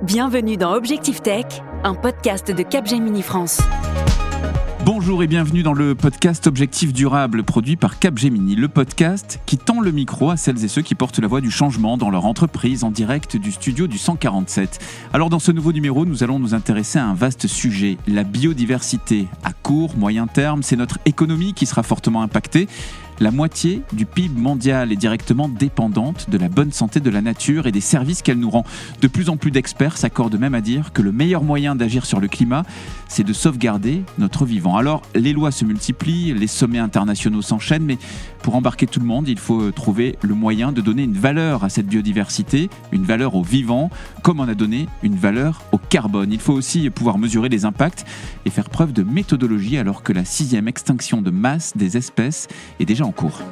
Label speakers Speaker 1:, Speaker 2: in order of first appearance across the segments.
Speaker 1: Bienvenue dans Objectif Tech, un podcast de Capgemini France.
Speaker 2: Bonjour et bienvenue dans le podcast Objectif Durable produit par Capgemini, le podcast qui tend le micro à celles et ceux qui portent la voix du changement dans leur entreprise en direct du studio du 147. Alors dans ce nouveau numéro, nous allons nous intéresser à un vaste sujet, la biodiversité. À court, moyen terme, c'est notre économie qui sera fortement impactée. La moitié du PIB mondial est directement dépendante de la bonne santé de la nature et des services qu'elle nous rend. De plus en plus d'experts s'accordent même à dire que le meilleur moyen d'agir sur le climat, c'est de sauvegarder notre vivant. Alors, les lois se multiplient, les sommets internationaux s'enchaînent, mais pour embarquer tout le monde, il faut trouver le moyen de donner une valeur à cette biodiversité, une valeur au vivant, comme on a donné une valeur au carbone. Il faut aussi pouvoir mesurer les impacts et faire preuve de méthodologie alors que la 6e extinction de masse des espèces est déjà en cours.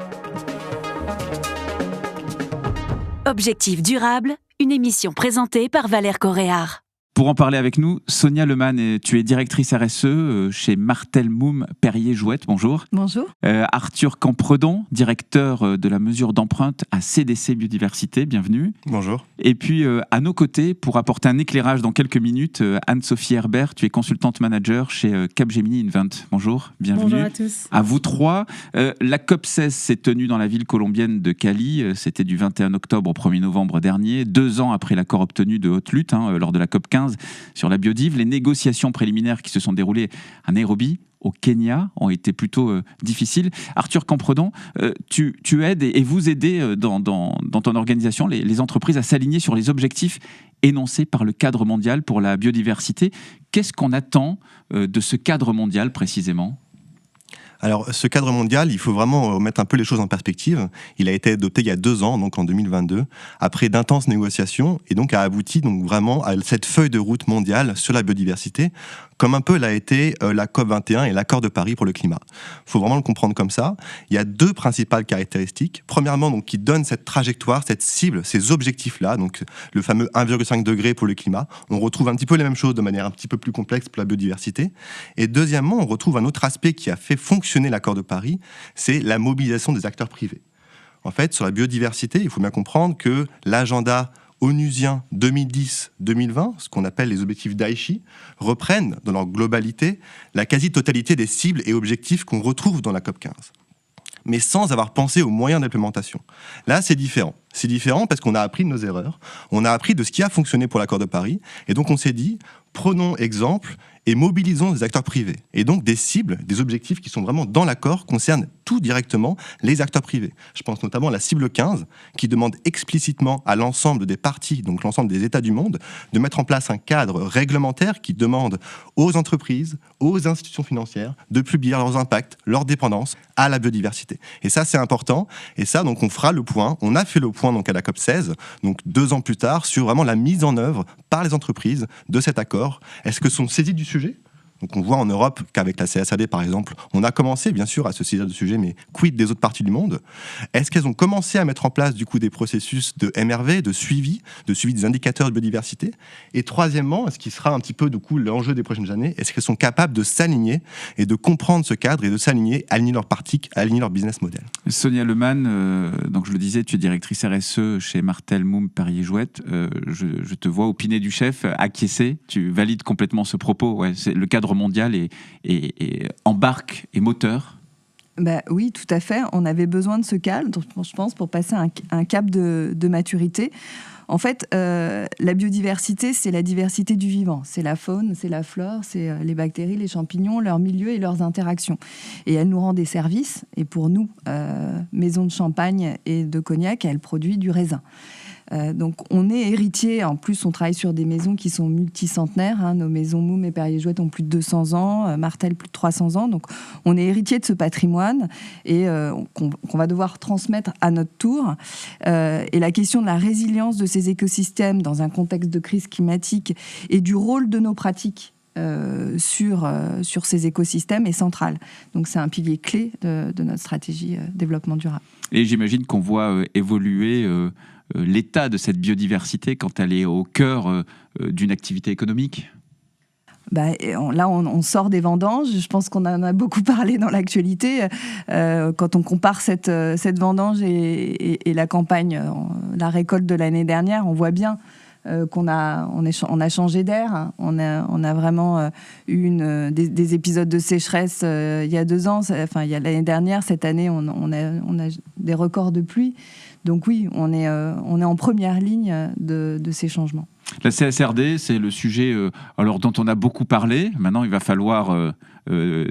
Speaker 1: Objectif Durable, une émission présentée par Valère Coréard.
Speaker 2: Pour en parler avec nous, Sonia Lemann, tu es directrice RSE chez Martel Moum Perrier-Jouët. Bonjour.
Speaker 3: Bonjour.
Speaker 2: Arthur Campredon, directeur de la mesure d'empreinte à CDC Biodiversité. Bienvenue.
Speaker 4: Bonjour.
Speaker 2: Et puis à nos côtés, pour apporter un éclairage dans quelques minutes, Anne-Sophie Herbert, tu es consultante manager chez Capgemini Invent. Bonjour, bienvenue.
Speaker 3: Bonjour à tous.
Speaker 2: À vous trois. La COP16 s'est tenue dans la ville colombienne de Cali. C'était du 21 octobre au 1er novembre dernier, 2 ans après l'accord obtenu de haute lutte lors de la COP15 sur la biodive. Les négociations préliminaires qui se sont déroulées à Nairobi, au Kenya, ont été plutôt difficiles. Arthur Campredon, tu aides et vous aidez dans ton organisation les entreprises à s'aligner sur les objectifs énoncés par le cadre mondial pour la biodiversité. Qu'est-ce qu'on attend de ce cadre mondial précisément ?
Speaker 4: Alors, ce cadre mondial, il faut vraiment mettre un peu les choses en perspective. Il a été adopté il y a 2 ans, donc en 2022, après d'intenses négociations, et donc a abouti donc vraiment à cette feuille de route mondiale sur la biodiversité, comme un peu l'a été la COP21 et l'accord de Paris pour le climat. Il faut vraiment le comprendre comme ça. Il y a 2 principales caractéristiques. Premièrement, donc, qui donnent cette trajectoire, cette cible, ces objectifs-là, donc le fameux 1,5 degré pour le climat. On retrouve un petit peu les mêmes choses de manière un petit peu plus complexe pour la biodiversité. Et deuxièmement, on retrouve un autre aspect qui a fait fonctionner l'accord de Paris, c'est la mobilisation des acteurs privés. En fait, sur la biodiversité, il faut bien comprendre que l'agenda onusien 2010-2020, ce qu'on appelle les objectifs d'Aichi, reprennent dans leur globalité la quasi-totalité des cibles et objectifs qu'on retrouve dans la COP15, mais sans avoir pensé aux moyens d'implémentation. Là, c'est différent. C'est différent parce qu'on a appris de nos erreurs, on a appris de ce qui a fonctionné pour l'accord de Paris, et donc on s'est dit, prenons exemple et mobilisons des acteurs privés. Et donc des cibles, des objectifs qui sont vraiment dans l'accord concernent tout directement les acteurs privés. Je pense notamment à la cible 15, qui demande explicitement à l'ensemble des parties, donc l'ensemble des États du monde, de mettre en place un cadre réglementaire qui demande aux entreprises, aux institutions financières, de publier leurs impacts, leurs dépendances à la biodiversité. Et ça, c'est important. Et ça, donc, on fera le point. On a fait le point donc, à la COP16, donc 2 ans plus tard, sur vraiment la mise en œuvre par les entreprises de cet accord. Est-ce que sont saisies du sujet ? Donc on voit en Europe qu'avec la CSRD, par exemple, on a commencé bien sûr à se saisir du sujet, mais quid des autres parties du monde ? Est-ce qu'elles ont commencé à mettre en place du coup des processus de MRV, de suivi des indicateurs de biodiversité ? Et troisièmement, ce qui sera un petit peu du coup l'enjeu des prochaines années, est-ce qu'elles sont capables de s'aligner et de comprendre ce cadre et de s'aligner, aligner leur pratique, aligner leur business model ?
Speaker 2: Sonia Lemann, donc je le disais, tu es directrice RSE chez Martel Moum Perrier-Jouët. Je te vois opiner du chef, acquiescer. Tu valides complètement ce propos. Ouais, c'est le cadre mondial et embarque et moteur.
Speaker 3: Oui, tout à fait. On avait besoin de ce cadre, je pense, pour passer un cap de maturité. En fait, la biodiversité, c'est la diversité du vivant. C'est la faune, c'est la flore, c'est les bactéries, les champignons, leurs milieux et leurs interactions. Et elle nous rend des services. Et pour nous, maison de champagne et de cognac, elle produit du raisin. Donc on est héritier, en plus on travaille sur des maisons qui sont multicentenaires, nos maisons Moum et Perrier-Jouët ont plus de 200 ans, Martel plus de 300 ans, donc on est héritier de ce patrimoine et qu'on va devoir transmettre à notre tour. Et la question de la résilience de ces écosystèmes dans un contexte de crise climatique et du rôle de nos pratiques sur ces écosystèmes est centrale. Donc c'est un pilier clé de notre stratégie développement durable.
Speaker 2: Et j'imagine qu'on voit évoluer l'état de cette biodiversité quand elle est au cœur d'une activité économique.
Speaker 3: Là, on sort des vendanges. Je pense qu'on en a beaucoup parlé dans l'actualité. Quand on compare cette vendange et la campagne, la récolte de l'année dernière, on voit bien qu'on a changé d'air. On a vraiment eu des épisodes de sécheresse il y a 2 ans. Enfin, il y a l'année dernière, cette année, on a des records de pluie. Donc oui, on est en première ligne de ces changements.
Speaker 2: La CSRD, c'est le sujet dont on a beaucoup parlé. Maintenant, il va falloir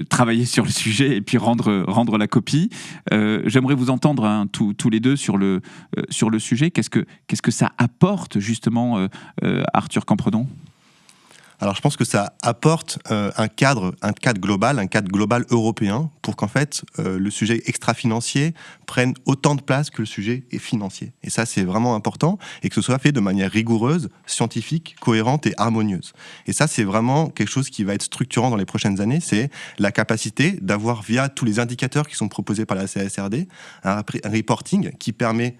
Speaker 2: travailler sur le sujet et puis rendre la copie. J'aimerais vous entendre tous les deux sur le sujet. Qu'est-ce que ça apporte justement, Arthur Campredon ?
Speaker 4: Alors je pense que ça apporte un cadre global européen pour qu'en fait le sujet extra-financier prenne autant de place que le sujet financier. Et ça c'est vraiment important et que ce soit fait de manière rigoureuse, scientifique, cohérente et harmonieuse. Et ça c'est vraiment quelque chose qui va être structurant dans les prochaines années, c'est la capacité d'avoir via tous les indicateurs qui sont proposés par la CSRD un reporting qui permet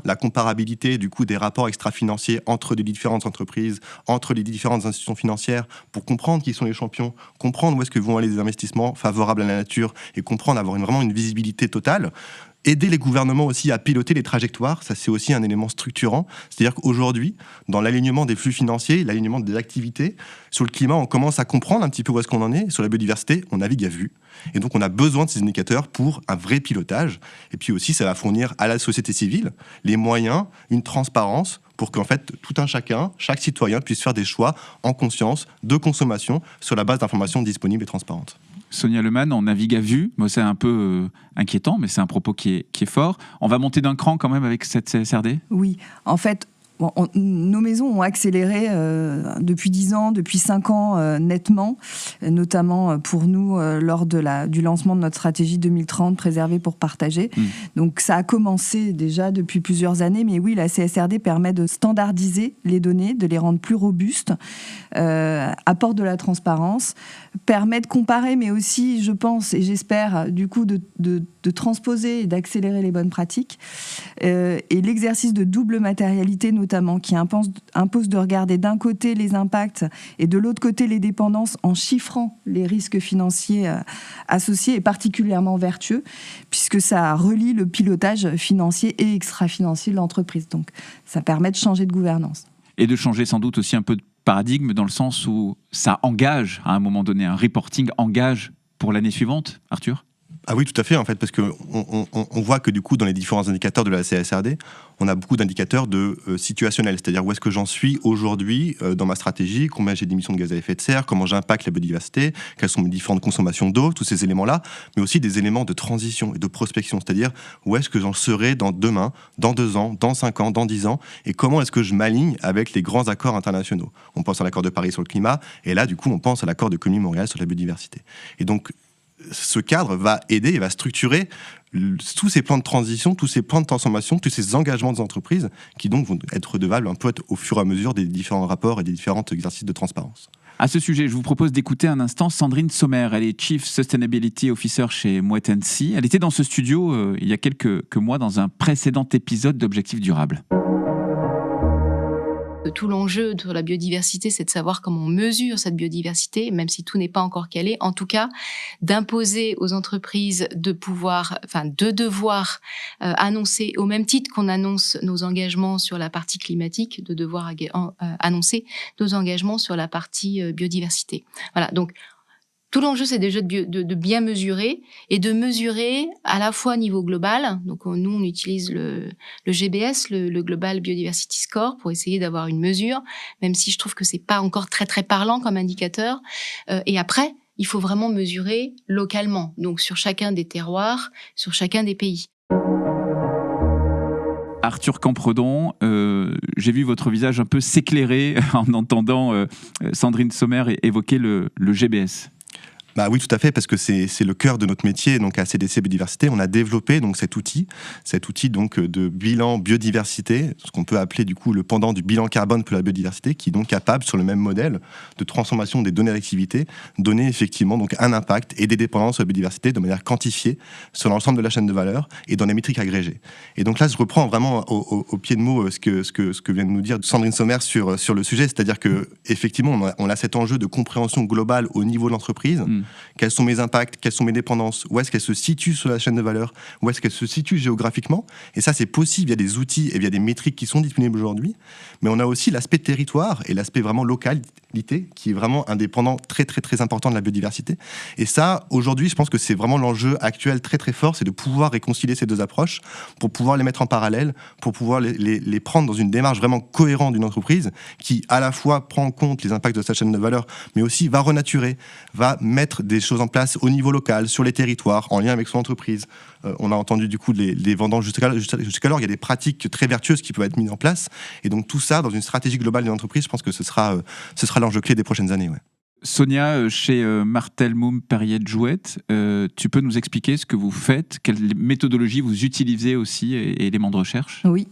Speaker 4: la comparabilité du coup des rapports extra-financiers entre les différentes entreprises, entre les différentes institutions financières, pour comprendre qui sont les champions, comprendre où est-ce que vont aller les investissements favorables à la nature et comprendre, avoir vraiment une visibilité totale. Aider les gouvernements aussi à piloter les trajectoires, ça c'est aussi un élément structurant. C'est-à-dire qu'aujourd'hui, dans l'alignement des flux financiers, l'alignement des activités, sur le climat, on commence à comprendre un petit peu où est-ce qu'on en est. Sur la biodiversité, on navigue à vue. Et donc on a besoin de ces indicateurs pour un vrai pilotage. Et puis aussi, ça va fournir à la société civile les moyens, une transparence, pour qu'en fait, tout un chacun, chaque citoyen puisse faire des choix en conscience de consommation sur la base d'informations disponibles et transparentes.
Speaker 2: Sonia Lemann, on navigue à vue. Moi, c'est un peu inquiétant, mais c'est un propos qui est fort. On va monter d'un cran quand même avec cette CSRD ? Oui,
Speaker 3: en fait, nos maisons ont accéléré depuis 10 ans, depuis 5 ans nettement, notamment pour nous lors du lancement de notre stratégie 2030 préserver pour partager. Donc ça a commencé déjà depuis plusieurs années, mais oui, la CSRD permet de standardiser les données, de les rendre plus robustes, apporte de la transparence, permet de comparer, mais aussi, je pense et j'espère, du coup, de transposer et d'accélérer les bonnes pratiques. Et l'exercice de double matérialité, notamment, qui impose de regarder d'un côté les impacts et de l'autre côté les dépendances en chiffrant les risques financiers associés, est particulièrement vertueux, puisque ça relie le pilotage financier et extra-financier de l'entreprise. Donc, ça permet de changer de gouvernance.
Speaker 2: Et de changer sans doute aussi un peu de paradigme, dans le sens où ça engage, à un moment donné, un reporting engage pour l'année suivante, Arthur ?
Speaker 4: Ah oui, tout à fait, en fait, parce qu'on voit que du coup, dans les différents indicateurs de la CSRD, on a beaucoup d'indicateurs situationnels, c'est-à-dire où est-ce que j'en suis aujourd'hui dans ma stratégie, combien j'ai d'émissions de gaz à effet de serre, comment j'impacte la biodiversité, quelles sont mes différentes consommations d'eau, tous ces éléments-là, mais aussi des éléments de transition et de prospection, c'est-à-dire où est-ce que j'en serai dans demain, dans 2 ans, dans 5 ans, dans 10 ans, et comment est-ce que je m'aligne avec les grands accords internationaux. On pense à l'accord de Paris sur le climat, et là, du coup, on pense à l'accord de Conwy-Montréal sur la biodiversité. Et donc, ce cadre va aider et va structurer tous ces plans de transition, tous ces plans de transformation, tous ces engagements des entreprises qui donc vont être redevables un peu au fur et à mesure des différents rapports et des différents exercices de transparence.
Speaker 2: À ce sujet, je vous propose d'écouter un instant Sandrine Sommer. Elle est Chief Sustainability Officer chez Moët & Cie. Elle était dans ce studio il y a quelques mois dans un précédent épisode d'Objectifs Durables.
Speaker 5: Tout l'enjeu de la biodiversité, c'est de savoir comment on mesure cette biodiversité, même si tout n'est pas encore calé. En tout cas, d'imposer aux entreprises de devoir annoncer, au même titre qu'on annonce nos engagements sur la partie climatique, de devoir annoncer nos engagements sur la partie biodiversité. Voilà, donc tout l'enjeu, c'est déjà de bien mesurer et de mesurer à la fois au niveau global. Donc, nous, on utilise le GBS, le Global Biodiversity Score, pour essayer d'avoir une mesure, même si je trouve que c'est pas encore très, très parlant comme indicateur. Et après, il faut vraiment mesurer localement, donc sur chacun des terroirs, sur chacun des pays.
Speaker 2: Arthur Campredon, j'ai vu votre visage un peu s'éclairer en entendant Sandrine Sommer évoquer le GBS.
Speaker 4: Bah oui, tout à fait, parce que c'est le cœur de notre métier. Donc à CDC Biodiversité, on a développé donc cet outil donc de bilan biodiversité, ce qu'on peut appeler du coup le pendant du bilan carbone pour la biodiversité, qui est donc capable, sur le même modèle de transformation des données d'activité, donner effectivement donc un impact et des dépendances sur la biodiversité de manière quantifiée sur l'ensemble de la chaîne de valeur et dans des métriques agrégées. Et donc là, je reprends vraiment au pied de mots ce que vient de nous dire Sandrine Sommer sur le sujet, c'est-à-dire que effectivement on a cet enjeu de compréhension globale au niveau de l'entreprise. Quels sont mes impacts, quelles sont mes dépendances, où est-ce qu'elles se situent sur la chaîne de valeur, où est-ce qu'elles se situent géographiquement. Et ça, c'est possible via des outils et via des métriques qui sont disponibles aujourd'hui. Mais on a aussi l'aspect territoire et l'aspect vraiment localité qui est vraiment un dépendant très, très, très important de la biodiversité. Et ça, aujourd'hui, je pense que c'est vraiment l'enjeu actuel très, très fort, c'est de pouvoir réconcilier ces deux approches pour pouvoir les mettre en parallèle, pour pouvoir les prendre dans une démarche vraiment cohérente d'une entreprise qui, à la fois, prend en compte les impacts de sa chaîne de valeur, mais aussi va renaturer, va mettre des choses en place au niveau local, sur les territoires, en lien avec son entreprise. On a entendu du coup les vendanges jusqu'alors, il y a des pratiques très vertueuses qui peuvent être mises en place. Et donc tout ça, dans une stratégie globale d'une entreprise, je pense que ce sera l'enjeu clé des prochaines années. Ouais.
Speaker 2: Sonia, chez Martel Moum Perriette Jouette, tu peux nous expliquer ce que vous faites, quelle méthodologie vous utilisez aussi et éléments de recherche ?
Speaker 3: Oui,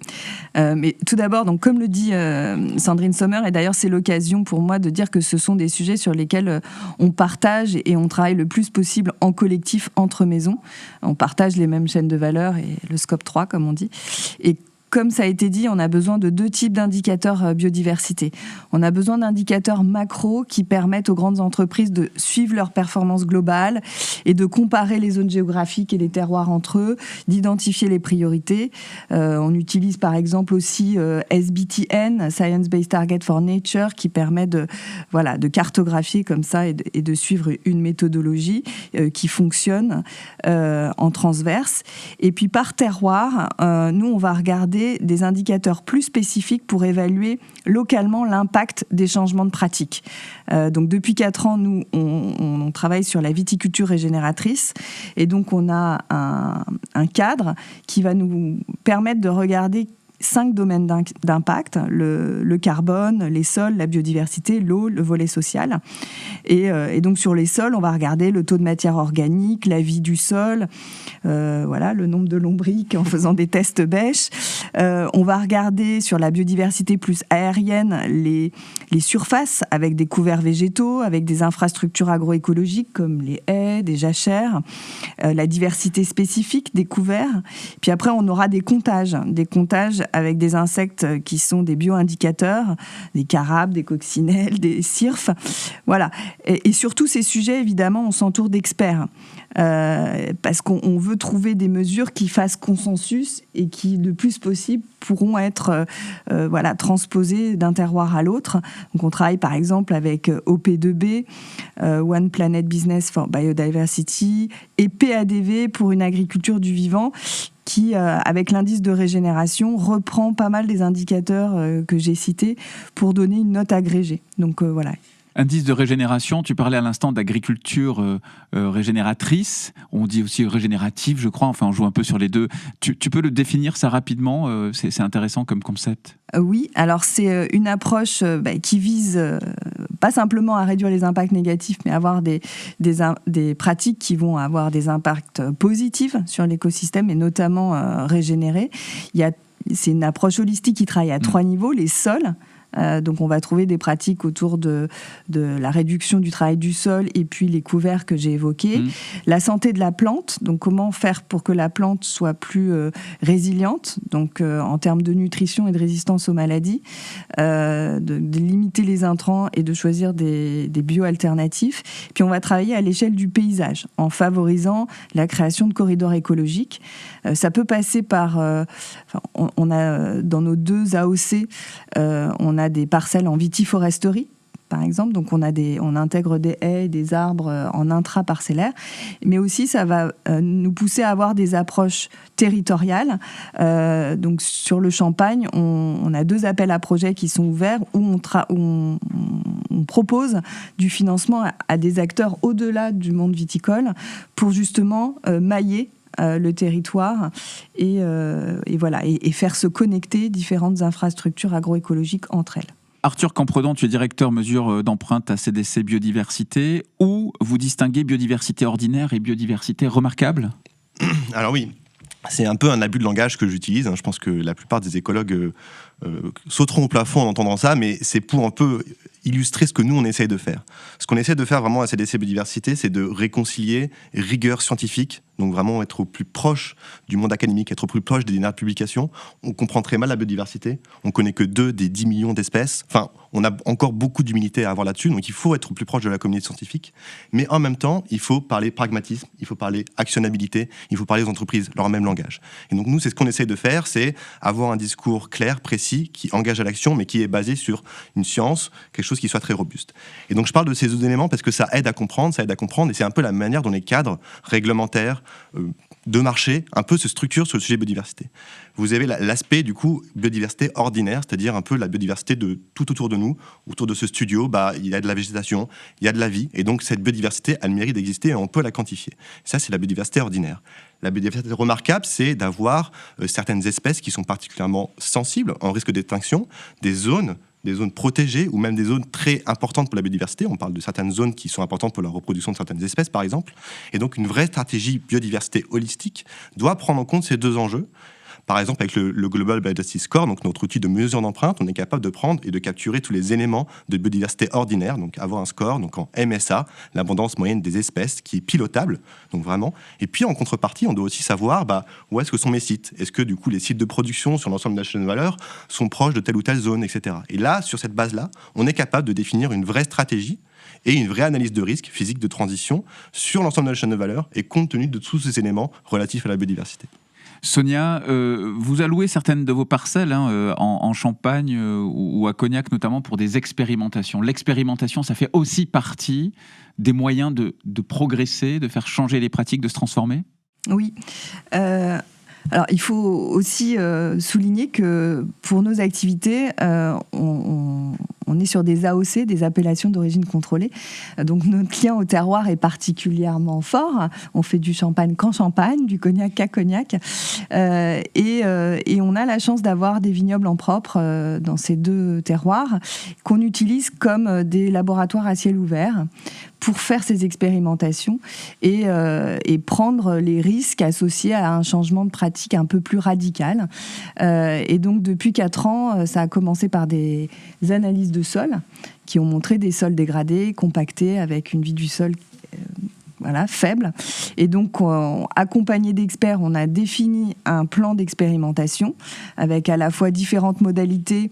Speaker 3: mais tout d'abord, donc, comme le dit Sandrine Sommer, et d'ailleurs c'est l'occasion pour moi de dire que ce sont des sujets sur lesquels on partage et on travaille le plus possible en collectif entre maisons. On partage les mêmes chaînes de valeur et le scope 3 comme on dit. Et comme ça a été dit, on a besoin de deux types d'indicateurs biodiversité. On a besoin d'indicateurs macro qui permettent aux grandes entreprises de suivre leur performance globale et de comparer les zones géographiques et les terroirs entre eux, d'identifier les priorités. On utilise par exemple aussi SBTN, Science Based Target for Nature, qui permet de cartographier comme ça et de suivre une méthodologie qui fonctionne en transverse. Et puis par terroir, nous on va regarder des indicateurs plus spécifiques pour évaluer localement l'impact des changements de pratiques. Donc depuis 4 ans, nous, on travaille sur la viticulture régénératrice et donc on a un cadre qui va nous permettre de regarder 5 domaines d'impact, le carbone, les sols, la biodiversité, l'eau, le volet social. Et donc sur les sols, on va regarder le taux de matière organique, la vie du sol, le nombre de lombrics en faisant des tests bêches. On va regarder sur la biodiversité plus aérienne les surfaces avec des couverts végétaux, avec des infrastructures agroécologiques comme les haies, des jachères, la diversité spécifique des couverts. Puis après, on aura des comptages avec des insectes qui sont des bioindicateurs, des carabes, des coccinelles, des cirfes. Voilà. Et sur tous ces sujets, évidemment, on s'entoure d'experts. Parce qu'on veut trouver des mesures qui fassent consensus et qui, le plus possible, pourront être transposées d'un terroir à l'autre. Donc, on travaille par exemple avec OP2B, One Planet Business for Biodiversity, et PADV pour une agriculture du vivant, qui, avec l'indice de régénération, reprend pas mal des indicateurs que j'ai cités pour donner une note agrégée. Donc voilà.
Speaker 2: Indice de régénération, tu parlais à l'instant d'agriculture régénératrice, on dit aussi régénérative, je crois, enfin on joue un peu sur les deux. Tu peux le définir ça rapidement, c'est intéressant comme concept.
Speaker 3: Oui, alors c'est une approche qui vise pas simplement à réduire les impacts négatifs, mais à avoir des pratiques qui vont avoir des impacts positifs sur l'écosystème et notamment régénérer. C'est une approche holistique qui travaille à 3 niveaux, les sols. Donc on va trouver des pratiques autour de la réduction du travail du sol et puis les couverts que j'ai évoqués. La santé de la plante, donc comment faire pour que la plante soit plus résiliente, donc en termes de nutrition et de résistance aux maladies, de limiter les intrants et de choisir des bio-alternatifs. Puis on va travailler à l'échelle du paysage en favorisant la création de corridors écologiques. Ça peut passer par... on a dans nos 2 AOC, on a des parcelles en vitiforesterie, par exemple. Donc, on intègre des haies, des arbres en intra-parcellaire. Mais aussi, ça va nous pousser à avoir des approches territoriales. Donc, sur le Champagne, on a 2 appels à projets qui sont ouverts où on propose du financement à des acteurs au-delà du monde viticole pour justement mailler le territoire et faire se connecter différentes infrastructures agroécologiques entre elles.
Speaker 2: Arthur Campredon, tu es directeur mesure d'empreinte à CDC Biodiversité. Où vous distinguez biodiversité ordinaire et biodiversité remarquable ?
Speaker 4: Alors oui, c'est un peu un abus de langage que j'utilise. Je pense que la plupart des écologues sauteront au plafond en entendant ça, mais c'est pour un peu illustrer ce que nous, on essaye de faire. Ce qu'on essaie de faire vraiment à CDC Biodiversité, c'est de réconcilier rigueur scientifique, donc vraiment être au plus proche du monde académique, être au plus proche des dernières publications, on comprend très mal la biodiversité. On connaît que 2 des 10 millions d'espèces. Enfin, on a encore beaucoup d'humilité à avoir là-dessus, donc il faut être au plus proche de la communauté scientifique. Mais en même temps, il faut parler pragmatisme, il faut parler actionnabilité, il faut parler aux entreprises leur même langage. Et donc nous, c'est ce qu'on essaie de faire, c'est avoir un discours clair, précis, qui engage à l'action, mais qui est basé sur une science, quelque chose qui soit très robuste. Et donc je parle de ces 2 éléments parce que ça aide à comprendre, et c'est un peu la manière dont les cadres réglementaires de marché un peu se structurent sur le sujet biodiversité. Vous avez l'aspect du coup biodiversité ordinaire, c'est-à-dire un peu la biodiversité de tout autour de nous, autour de ce studio, il y a de la végétation, il y a de la vie, et donc cette biodiversité a le mérite d'exister et on peut la quantifier. Ça, c'est la biodiversité ordinaire. La biodiversité remarquable, c'est d'avoir certaines espèces qui sont particulièrement sensibles, en risque d'extinction, des zones protégées ou même des zones très importantes pour la biodiversité. On parle de certaines zones qui sont importantes pour la reproduction de certaines espèces, par exemple. Et donc, une vraie stratégie biodiversité holistique doit prendre en compte ces 2 enjeux. Par exemple, avec le Global Biodiversity Score, donc notre outil de mesure d'empreinte, on est capable de prendre et de capturer tous les éléments de biodiversité ordinaire, donc avoir un score, donc en MSA, l'abondance moyenne des espèces, qui est pilotable, donc vraiment. Et puis en contrepartie, on doit aussi savoir où est-ce que sont mes sites. Est-ce que du coup les sites de production sur l'ensemble de la chaîne de valeur sont proches de telle ou telle zone, etc. Et là, sur cette base-là, on est capable de définir une vraie stratégie et une vraie analyse de risque physique de transition sur l'ensemble de la chaîne de valeur et compte tenu de tous ces éléments relatifs à la biodiversité.
Speaker 2: Sonia, vous allouez certaines de vos parcelles en Champagne ou à Cognac notamment pour des expérimentations. L'expérimentation, ça fait aussi partie des moyens de progresser, de faire changer les pratiques, de se transformer ?
Speaker 3: Oui. Alors, il faut aussi souligner que pour nos activités, on est sur des AOC, des appellations d'origine contrôlée. Donc, notre lien au terroir est particulièrement fort. On fait du champagne qu'en Champagne, du cognac qu'à Cognac. Et on a la chance d'avoir des vignobles en propre dans ces 2 terroirs qu'on utilise comme des laboratoires à ciel ouvert pour faire ces expérimentations et prendre les risques associés à un changement de pratique un peu plus radical. Et donc, depuis 4 ans, ça a commencé par des analyses de sol qui ont montré des sols dégradés, compactés, avec une vie du sol faible. Et donc, accompagné d'experts, on a défini un plan d'expérimentation avec à la fois différentes modalités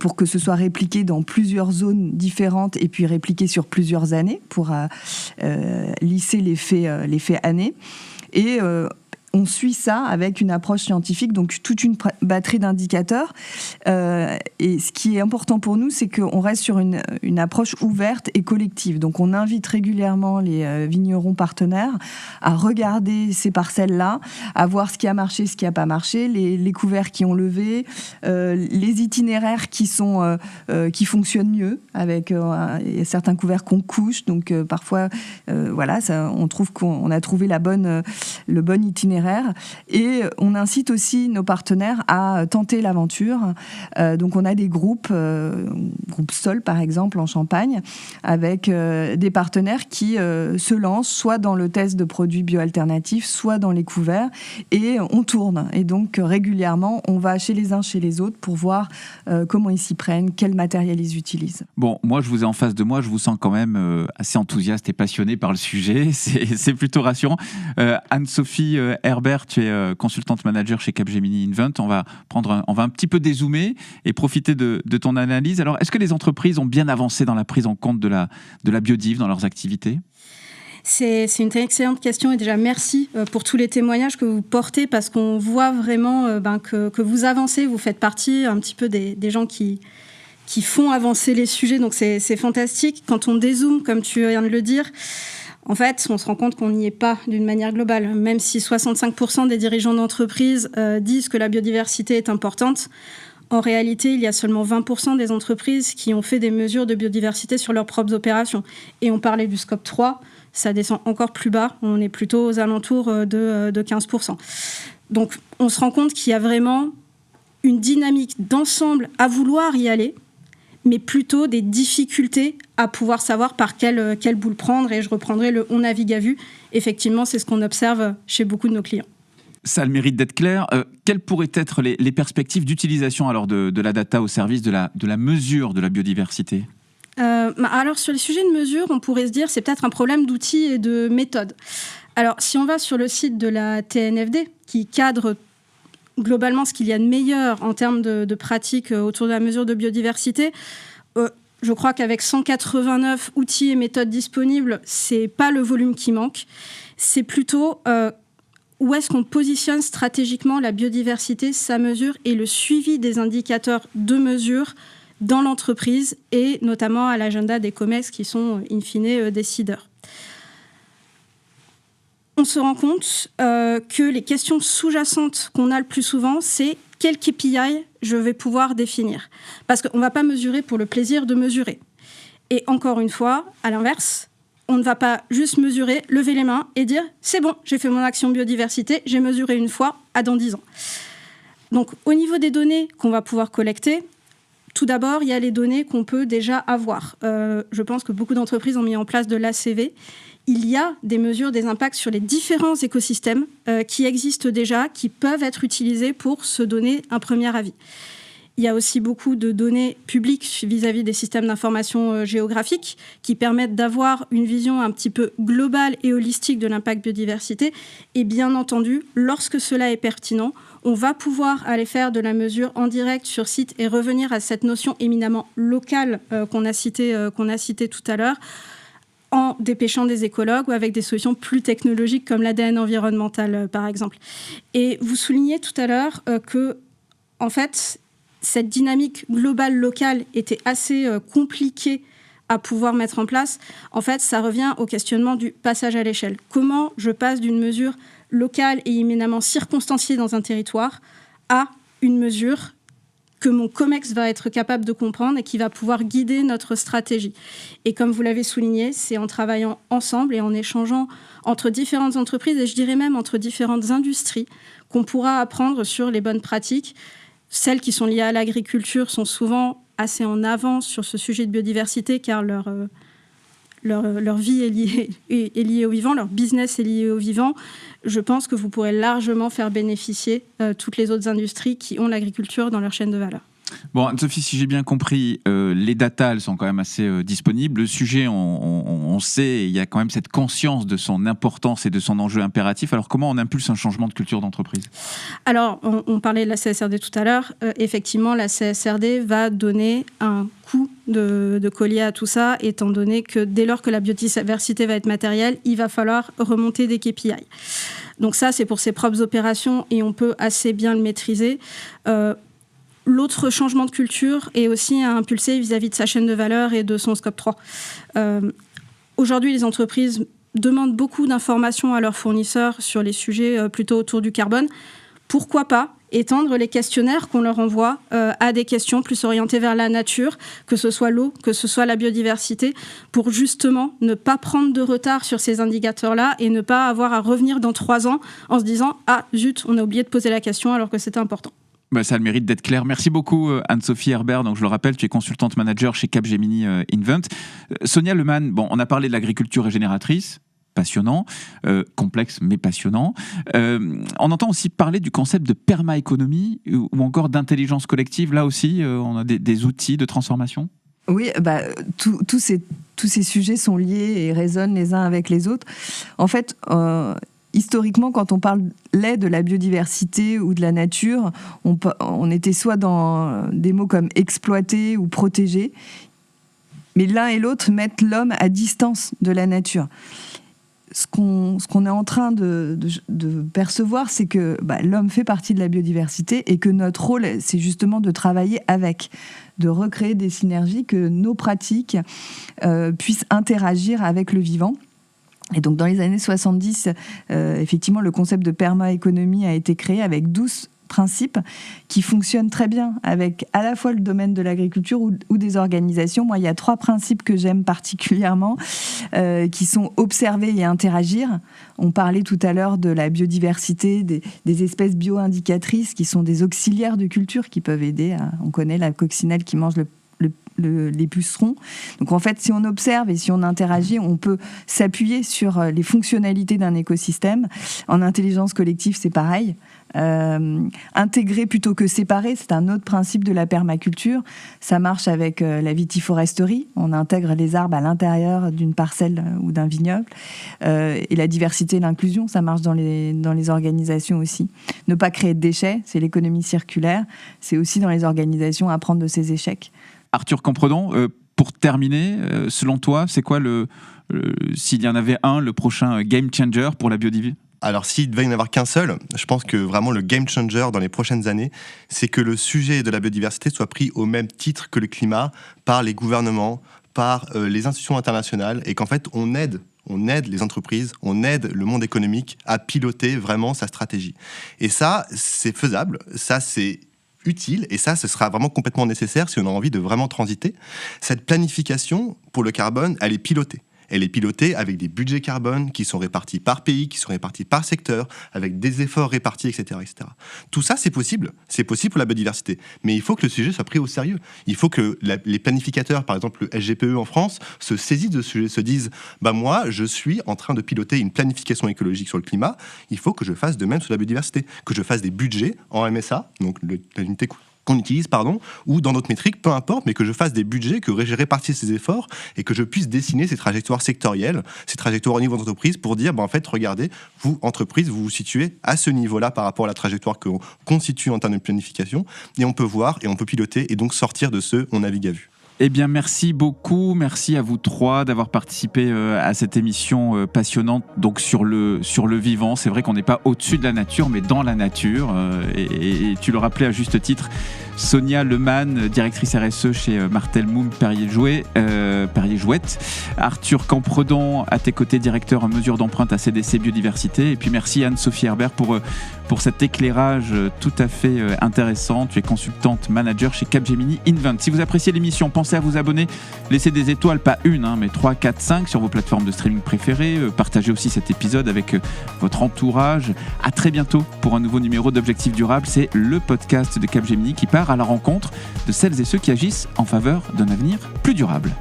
Speaker 3: pour que ce soit répliqué dans plusieurs zones différentes et puis répliqué sur plusieurs années pour lisser l'effet année. Et on suit ça avec une approche scientifique, donc toute une batterie d'indicateurs. Et ce qui est important pour nous, c'est qu'on reste sur une approche ouverte et collective. Donc on invite régulièrement les vignerons partenaires à regarder ces parcelles-là, à voir ce qui a marché, ce qui n'a pas marché, les couverts qui ont levé, les itinéraires qui fonctionnent mieux, avec certains couverts qu'on couche. Donc parfois, on trouve qu'on a trouvé le bon itinéraire. Et on incite aussi nos partenaires à tenter l'aventure. Donc on a des groupes Sol par exemple en Champagne, avec des partenaires qui se lancent soit dans le test de produits bioalternatifs, soit dans les couverts, et on tourne. Et donc régulièrement, on va chez les uns, chez les autres pour voir comment ils s'y prennent, quel matériel ils utilisent.
Speaker 2: Bon, moi je vous ai en face de moi, je vous sens quand même assez enthousiaste et passionné par le sujet, c'est plutôt rassurant. Anne-Sophie Herbert, tu es consultante manager chez Capgemini Invent. On va un petit peu dézoomer et profiter de ton analyse. Alors, est-ce que les entreprises ont bien avancé dans la prise en compte de la biodive dans leurs activités ?
Speaker 6: C'est une excellente question et déjà merci pour tous les témoignages que vous portez parce qu'on voit vraiment que vous avancez, vous faites partie un petit peu des gens qui font avancer les sujets, donc c'est fantastique. Quand on dézoome, comme tu viens de le dire, en fait, on se rend compte qu'on n'y est pas d'une manière globale. Même si 65% des dirigeants d'entreprise disent que la biodiversité est importante, en réalité, il y a seulement 20% des entreprises qui ont fait des mesures de biodiversité sur leurs propres opérations. Et on parlait du scope 3, ça descend encore plus bas, on est plutôt aux alentours de 15%. Donc, on se rend compte qu'il y a vraiment une dynamique d'ensemble à vouloir y aller, mais plutôt des difficultés à pouvoir savoir par quelle boule prendre. Et je reprendrai le « on navigue à vue ». Effectivement, c'est ce qu'on observe chez beaucoup de nos clients.
Speaker 2: Ça a le mérite d'être clair. Quelles pourraient être les perspectives d'utilisation alors de la data au service de la mesure de la biodiversité ?
Speaker 6: Alors, sur les sujets de mesure, on pourrait se dire que c'est peut-être un problème d'outils et de méthodes. Alors, si on va sur le site de la TNFD, qui cadre globalement ce qu'il y a de meilleur en termes de pratiques autour de la mesure de biodiversité, je crois qu'avec 189 outils et méthodes disponibles, c'est pas le volume qui manque. C'est plutôt où est-ce qu'on positionne stratégiquement la biodiversité, sa mesure et le suivi des indicateurs de mesure dans l'entreprise et notamment à l'agenda des COMEX qui sont in fine décideurs. On se rend compte que les questions sous-jacentes qu'on a le plus souvent, c'est quel KPI je vais pouvoir définir. Parce qu'on ne va pas mesurer pour le plaisir de mesurer. Et encore une fois, à l'inverse, on ne va pas juste mesurer, lever les mains et dire « c'est bon, j'ai fait mon action biodiversité, j'ai mesuré une fois, à dans 10 ans ». Donc, au niveau des données qu'on va pouvoir collecter, tout d'abord, il y a les données qu'on peut déjà avoir. Je pense que beaucoup d'entreprises ont mis en place de l'ACV. Il y a des mesures, des impacts sur les différents écosystèmes qui existent déjà, qui peuvent être utilisés pour se donner un premier avis. Il y a aussi beaucoup de données publiques vis-à-vis des systèmes d'information géographiques qui permettent d'avoir une vision un petit peu globale et holistique de l'impact biodiversité. Et bien entendu, lorsque cela est pertinent, on va pouvoir aller faire de la mesure en direct sur site et revenir à cette notion éminemment locale qu'on a citée tout à l'heure, en dépêchant des écologues ou avec des solutions plus technologiques comme l'ADN environnemental, par exemple. Et vous soulignez tout à l'heure que, en fait, cette dynamique globale locale était assez compliquée à pouvoir mettre en place. En fait, ça revient au questionnement du passage à l'échelle. Comment je passe d'une mesure locale et éminemment circonstanciée dans un territoire à une mesure que mon COMEX va être capable de comprendre et qui va pouvoir guider notre stratégie. Et comme vous l'avez souligné, c'est en travaillant ensemble et en échangeant entre différentes entreprises et je dirais même entre différentes industries qu'on pourra apprendre sur les bonnes pratiques. Celles qui sont liées à l'agriculture sont souvent assez en avance sur ce sujet de biodiversité car leur vie est liée au vivant, leur business est lié au vivant. Je pense que vous pourrez largement faire bénéficier toutes les autres industries qui ont l'agriculture dans leur chaîne de valeur.
Speaker 2: Bon, Anne-Sophie, si j'ai bien compris, les data, elles sont quand même assez disponibles. Le sujet, on sait, il y a quand même cette conscience de son importance et de son enjeu impératif. Alors, comment on impulse un changement de culture d'entreprise ? Alors, on parlait de la CSRD tout à l'heure. Effectivement, la CSRD va donner un coup de collier à tout ça, étant donné que dès lors que la biodiversité va être matérielle, il va falloir remonter des KPI. Donc ça, c'est pour ses propres opérations et on peut assez bien le maîtriser. L'autre changement de culture est aussi à impulser vis-à-vis de sa chaîne de valeur et de son scope 3. Aujourd'hui, les entreprises demandent beaucoup d'informations à leurs fournisseurs sur les sujets plutôt autour du carbone. Pourquoi pas étendre les questionnaires qu'on leur envoie à des questions plus orientées vers la nature, que ce soit l'eau, que ce soit la biodiversité, pour justement ne pas prendre de retard sur ces indicateurs-là et ne pas avoir à revenir dans 3 ans en se disant « Ah, zut, on a oublié de poser la question alors que c'était important ». Ça a le mérite d'être clair. Merci beaucoup Anne-Sophie Herbert. Donc, je le rappelle, tu es consultante manager chez Capgemini Invent. Sonia Lehmann, on a parlé de l'agriculture régénératrice. Passionnant, complexe mais passionnant. On entend aussi parler du concept de permaéconomie ou encore d'intelligence collective. Là aussi, on a des outils de transformation.
Speaker 3: Oui, tous ces sujets sont liés et résonnent les uns avec les autres. En fait, historiquement, quand on parlait de la biodiversité ou de la nature, on était soit dans des mots comme exploiter ou protéger, mais l'un et l'autre mettent l'homme à distance de la nature. Ce qu'on est en train de percevoir, c'est que l'homme fait partie de la biodiversité et que notre rôle, c'est justement de travailler avec, de recréer des synergies, que nos pratiques puissent interagir avec le vivant. Et donc, dans les années 70, effectivement, le concept de permaéconomie a été créé avec 12 principes qui fonctionnent très bien avec à la fois le domaine de l'agriculture ou des organisations. Moi, il y a 3 principes que j'aime particulièrement qui sont observer et interagir. On parlait tout à l'heure de la biodiversité, des espèces bio-indicatrices qui sont des auxiliaires de culture qui peuvent aider. On connaît la coccinelle qui mange le les pucerons. Donc en fait, si on observe et si on interagit, on peut s'appuyer sur les fonctionnalités d'un écosystème. En intelligence collective, c'est pareil. Intégrer plutôt que séparer, c'est un autre principe de la permaculture. Ça marche avec la vitiforesterie. On intègre les arbres à l'intérieur d'une parcelle ou d'un vignoble. Et la diversité et l'inclusion, ça marche dans les organisations aussi. Ne pas créer de déchets, c'est l'économie circulaire. C'est aussi dans les organisations apprendre de ses échecs.
Speaker 2: Arthur Campredon, pour terminer, selon toi, c'est quoi s'il y en avait un, le prochain game changer pour la biodiversité ?
Speaker 4: Alors, s'il devait y en avoir qu'un seul, je pense que vraiment le game changer dans les prochaines années, c'est que le sujet de la biodiversité soit pris au même titre que le climat par les gouvernements, par les institutions internationales, et qu'en fait, on aide les entreprises, on aide le monde économique à piloter vraiment sa stratégie. Et ça, c'est faisable, ça, c'est utile, et ça, ce sera vraiment complètement nécessaire si on a envie de vraiment transiter. Cette planification pour le carbone, elle est pilotée. Elle est pilotée avec des budgets carbone qui sont répartis par pays, qui sont répartis par secteur, avec des efforts répartis, etc., etc. Tout ça, c'est possible pour la biodiversité. Mais il faut que le sujet soit pris au sérieux. Il faut que les planificateurs, par exemple le SGPE en France, se saisissent de ce sujet, se disent « moi, je suis en train de piloter une planification écologique sur le climat, il faut que je fasse de même sur la biodiversité, que je fasse des budgets en MSA, donc l'unité qu'on utilise, ou dans d'autres métriques, peu importe, mais que je fasse des budgets, que je répartisse ces efforts et que je puisse dessiner ces trajectoires sectorielles, ces trajectoires au niveau d'entreprise pour dire, en fait, regardez, vous, entreprise, vous vous situez à ce niveau-là par rapport à la trajectoire qu'on constitue en termes de planification, et on peut voir et on peut piloter et donc sortir de ce on navigue à vue.
Speaker 2: Eh bien, merci beaucoup. Merci à vous trois d'avoir participé à cette émission passionnante donc sur le vivant. C'est vrai qu'on n'est pas au-dessus de la nature, mais dans la nature. Et tu le rappelais à juste titre, Sonia Lemann, directrice RSE chez Martel Moum Perrier-Jouette. Arthur Campredon, à tes côtés, directeur en mesure d'empreinte à CDC Biodiversité. Et puis merci Anne-Sophie Herbert pour cet éclairage tout à fait intéressant. Tu es consultante manager chez Capgemini Invent. Si vous appréciez l'émission, pensez à vous abonner. Laissez des étoiles, pas une, mais 3, 4, 5 sur vos plateformes de streaming préférées. Partagez aussi cet épisode avec votre entourage. À très bientôt pour un nouveau numéro d'Objectif Durable. C'est le podcast de Capgemini qui part à la rencontre de celles et ceux qui agissent en faveur d'un avenir plus durable.